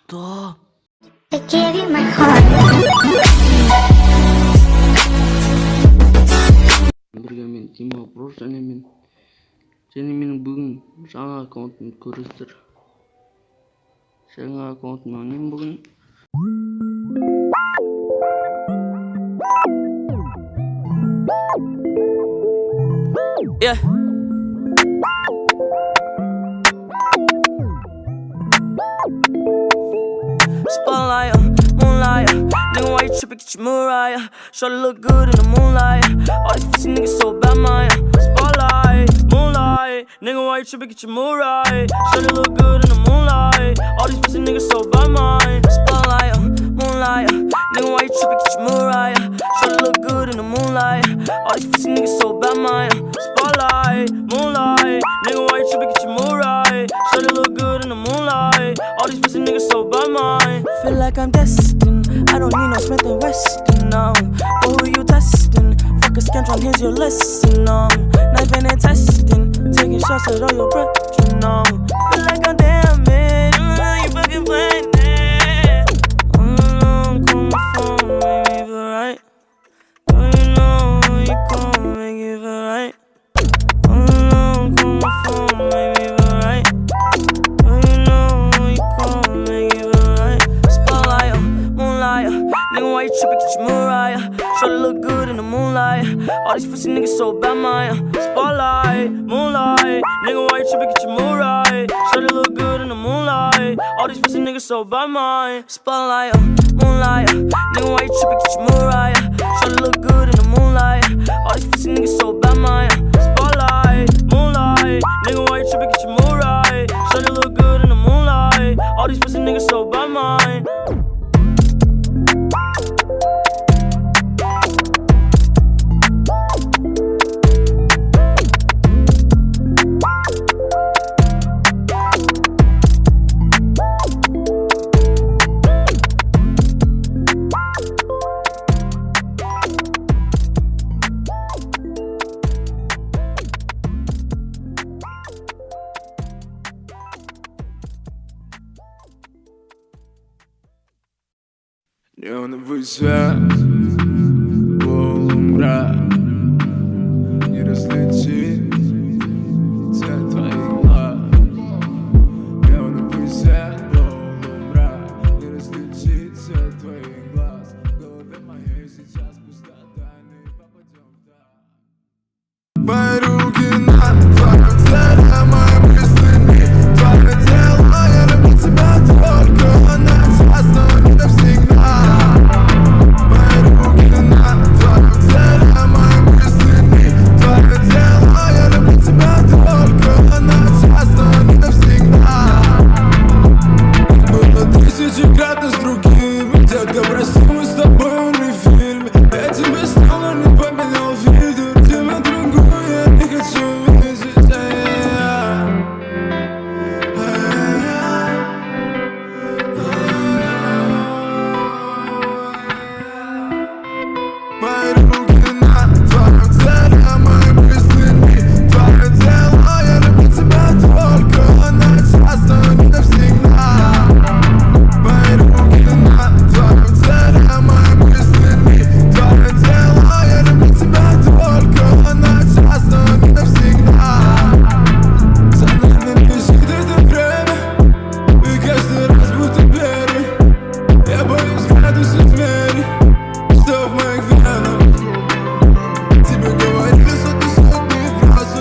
Да. Бірге мен Дима Бро және менің бүгін жаңа аккаунтымды көресіздер. Жаңа аккаунтымды ойнаймын бүгін. Yeah. Spotlight, moonlight. Nigga, why you tripping? Get your Mariah. Shorty look good in the moonlight. All these pussy niggas so bad, Maya. Spotlight, moonlight. Nigga, why you tripping? Get your Mariah. Shorty look good in the moonlight. All these pussy niggas so bad, Maya. Spotlight, moonlight. Nigga, why you tripping? Get your Mariah. Shorty look good in the moonlight. All these pussy niggas so bad, Maya. Spotlight, moonlight. Nigga, why you tripping? Get your Mariah. Shorty look good in the moonlight. All these pussy niggas so bad, Maya. Feel like I'm destined. I don't need no Smith and Weston, no. But who you testing? Fuck a scantron, here's your lesson, no. Knifing and testing, taking shots at all your breath, you know. Feel like I'm damaged, you fucking playing it. Come phone, make me feel right. Don't you know you come make it feel right. Come phone, make me feel right. Don't you know you come make it feel right. Spotlight, moonlight. Nigga, why you tripping? Get your Mariah. Shorty look good in the moonlight. All these pussy niggas so bad, Maya. Spotlight, moonlight. Nigga, why you tripping? Get your Mariah. Shorty look good in the moonlight. All these pussy niggas so bad, Maya. Spotlight, moonlight. Nigga, why you tripping? Get your Mariah. Shorty look good in the moonlight. All these pussy niggas so bad, Maya. Spotlight, moonlight. Nigga, why you tripping? Get your Mariah. Shorty look good in the moonlight. All these pussy niggas so bad, Maya. Неоновый свет, полумрак, не различить цвет твоих глаз. Неоновый свет, полумрак, не различить цвет твоих глаз. В голове моей сейчас пустота, не попадем в мои руки на твоем теле, мои мысли не твое тело. Я люблю тебя только, она часто не навсегда. Кратно с другими, детка, прости, мы с тобой не в фильме. Я тебя снова не поменял фильтр, тебя другую я не хочу видеть. Мои руки на твоем теле, мои мысли не твое тело. Я люблю тебя только, она часто не навсегда. Мои руки на твоем теле, мои мысли не твое тело. Я люблю тебя только, она часто не навсегда. За нами бежит это время, и каждый раз будто первый. Я боюсь градусов измерить, что в моих венах. Тебе говорили сотни раз,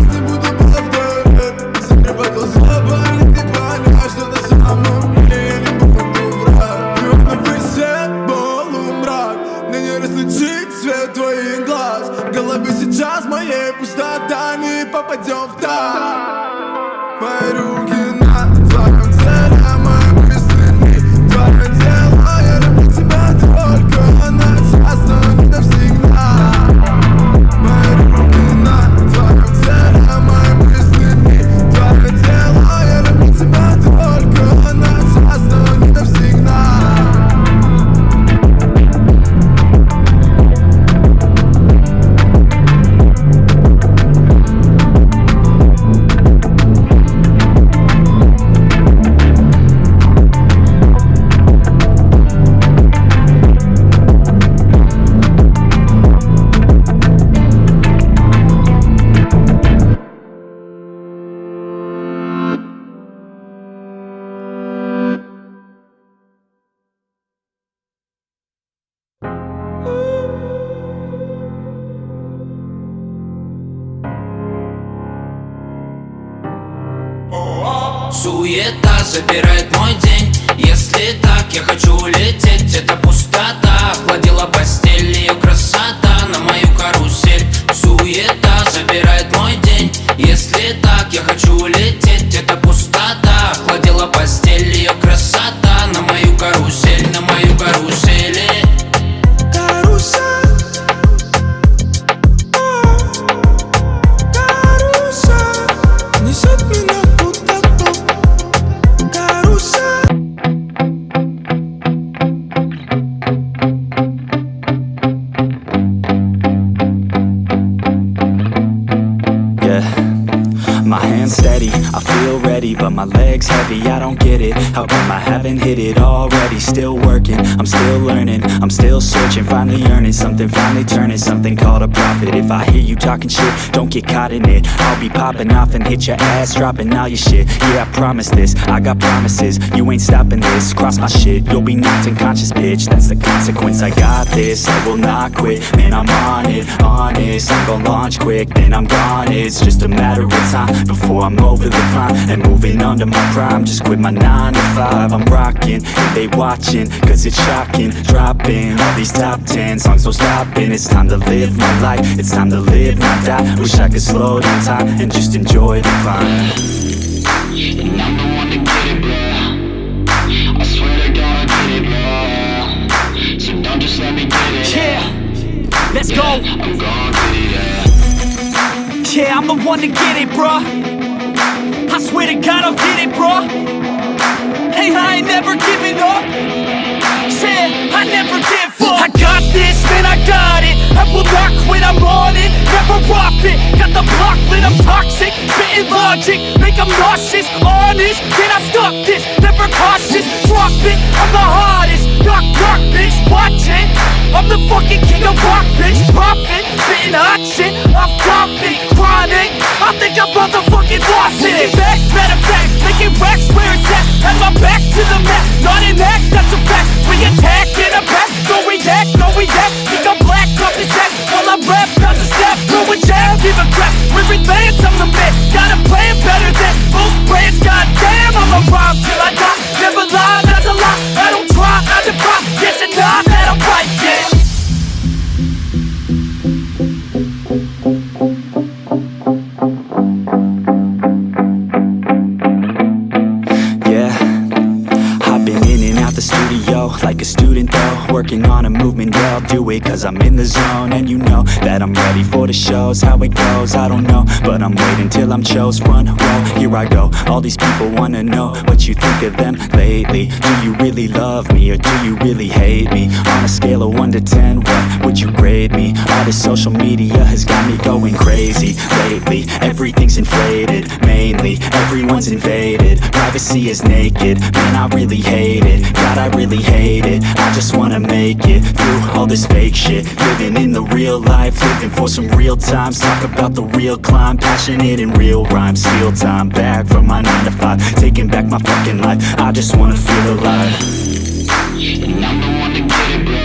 не буду повторять. Закрывай глаза, болит, не понять, что на самом деле я не буду врать. Неоновый свет, полумрак, мне не различить цвет твоих глаз. В голове сейчас моей пустота, не попадем в так. Мои руки на твоем теле, мои мысли не твое тело. Я люблю тебя только, она часто не навсегда. Мои руки на твоем теле, мои мысли не твое тело. Я люблю тебя только, она часто не навсегда. Суета забирает мой день. Если так, я хочу улететь. Это пустота охладила постель. Ее красота на мою карусель. Суета забирает мой день. Если так, я хочу улететь. Это пустота охладила постель. Ее красота на мою карусель. На мою карусель. My hands steady, I feel ready, but my legs heavy, I don't get it. How come I haven't hit it already? Still working, I'm still learning, I'm still searching, finally earning something, finally turning something called a profit. If I hear you talking shit, don't get caught in it. I'll be popping off and hit your ass, dropping all your shit. Yeah, I promise this, I got promises, you ain't stopping this. Cross my shit, you'll be knocked unconscious, bitch. That's the consequence, I got this, I will not quit. Man, I'm on it, honest, I'm gon' launch quick, then I'm gone. It's just a matter of time before I'm over the climb and moving under my prime. Just quit my 9 to 5, I'm rocking and they watching, cause it's shocking. Dropping all these top 10 songs, no stopping. It's time to live my life, it's time to live, not die. Wish I could slow down time and just enjoy the climb. And I'm the one to get it, bro. I swear to God I get it, bro. So don't just let me get it. Yeah, let's go. I'm gon' get it, yeah. Yeah, I'm the one to get it, bruh. I swear to God I'll get it, bruh. Hey, I ain't never giving up. Yeah, I never give up. I got this, man, I got it. I will not quit, I'm on it. Never off it. Got the block lit, I'm toxic. Spitting logic, make them nauseous. Honest, can I stop this? Never cautious, drop it. I'm the hardest. Knock, knock, bitch, watch it. I'm the fucking king of rock, bitch. Profit, spitting hot shit. Off topic, chronic. I think I'm motherfucking lost it. Take it back, matter of fact, making racks where it's at. Have my back to the map, not an act, that's a fact. We attack in a pack, don't react, no react. Think I'm black, off his sack. While I rap, bounce a step, throw a jab, give a crap. We're advanced, I'm the man. Got a plan better than most brands. Goddamn, I'm a rhyme till I die. Never lie, that's a lie. I don't try, I defy. Yes and nah, that I'm right, yeah. Like a student though, working on a movement, yeah, I'll do it cause I'm in the zone. And you know that I'm ready for the shows. How it goes, I don't know, but I'm waiting till I'm chose. Front row, here I go. All these people wanna know what you think of them lately. Do you really love me or do you really hate me? On a scale of 1 to 10, what would you grade me? All this social media has got me going crazy lately. Everything's inflated, mainly everyone's invaded. Privacy is naked, man, I really hate it. God, I really hate it. I just wanna make it through all this fake shit. Living in the real life, living for some real times. Talk about the real climb, passionate in real rhymes. Steal time back from my 9 to 5, taking back my fucking life. I just wanna feel alive. And I'm the one to get it, bro.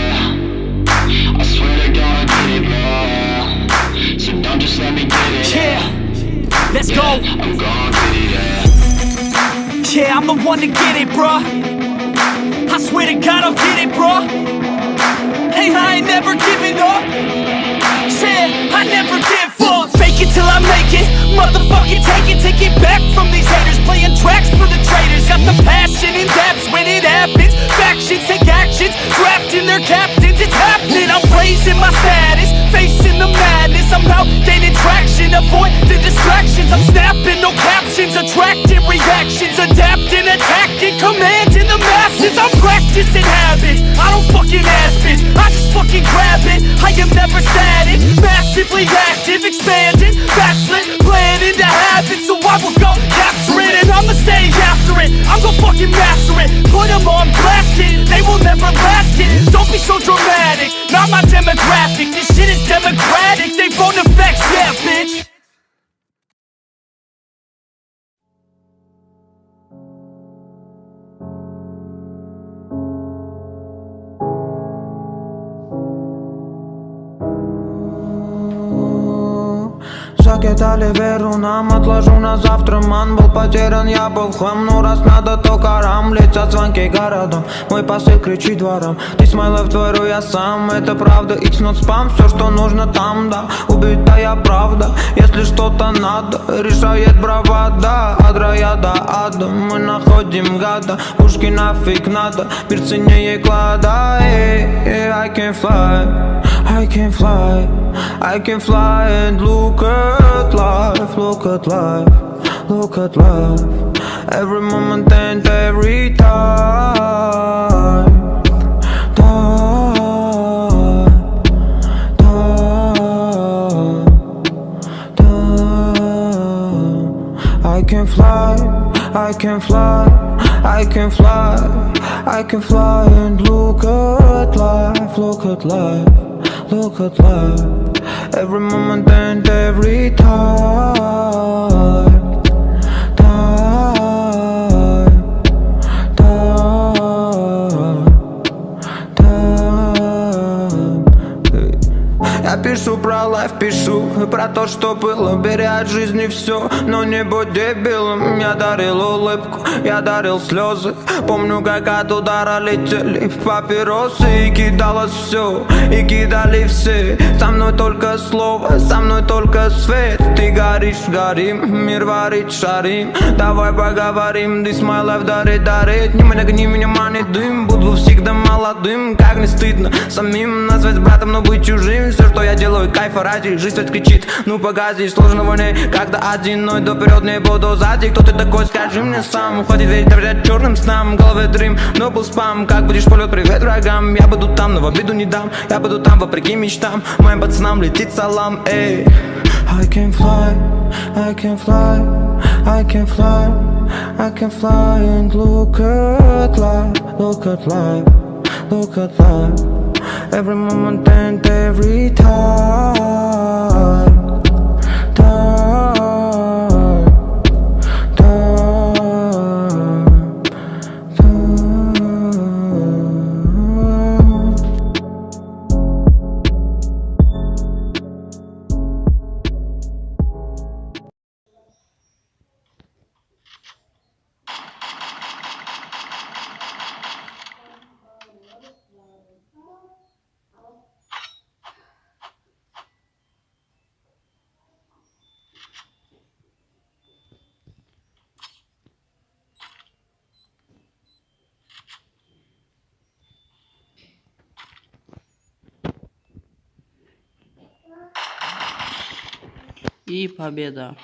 I swear to God I get it, bro. So don't just let me get it. Yeah, let's go. I'm gon' get it, yeah. Yeah, I'm the one to get it, bruh. I swear to God I'll get it, bruh. Hey, I ain't never giving up. Yeah, I never give up. Fake it till I make it. Motherfucking take it back from these haters. Playing tracks for the traitors. Got the passion in depths when it happens. Factions take actions, drafting their captains. It's happening, I'm raising my status. Facing the madness, I'm out gaining traction. Avoid the distractions, I'm snapping, no captions. Attracting reactions, adapting, attacking, commanding the masses. I'm practicing habits, I don't fucking ask bitch, I just fucking grab it. I am never static, massively active, expanding, backslid, planning to have it. So I will go capture it and I'ma stay after it. I'm gon' fucking master it, put them on blast, kid. They will never last, kid. Don't be so dramatic, not my demographic. This shit is democratic, they vote effects, yeah bitch. Ракет Оливеру нам отложу на завтра. Ман был потерян, я был хлам. Ну раз надо, то карам. Летят звонки городом, мой посыл кричит двором. Ты смайлов творю я сам, это правда. It's not spam, все что нужно там, да. Убитая правда, если что-то надо, решает бравада. От рая до ада мы находим гада. Пушки нафиг надо, мир ценнее клада. I can fly, I can fly, I can fly and look at life, look at life, look at life. Every moment and every time, time, time, time. I can fly, I can fly, I can fly, I can fly and look at life, look at life, look at life. Every moment and every time, time, time, time. Я пишу про лайф, пишу про то, что было. Бери от жизни все, но не будь дебилом. Я дарил улыбку, я дарил слезы. Помню, как от удара летели папиросы. И кидалось все, и кидали все. Со мной только слово, со мной только свет. Ты горишь, горим, мир варит, шарим. Давай поговорим, this my life дарит, дарит. Не нагни меня, манит дым. Буду всегда молодым, как не стыдно самим назвать братом, но быть чужим. Все, что я делаю, кайфа ради. Жизнь ведь кричит, ну погоди, сложно в войне. Когда один, но иду вперед, не буду сзади. Кто ты такой, скажи мне сам. Уходит верить, доверять черным снам. В голове дрим, но был спам. Как будешь полет, привет врагам. Я буду там, но в обиду не дам. Я буду там, вопреки мечтам. Моим пацанам летит салам, эй. I can fly, I can fly, I can fly, I can fly and look at life, look at life, look at life. Every moment and every time, time, time, time. И победа.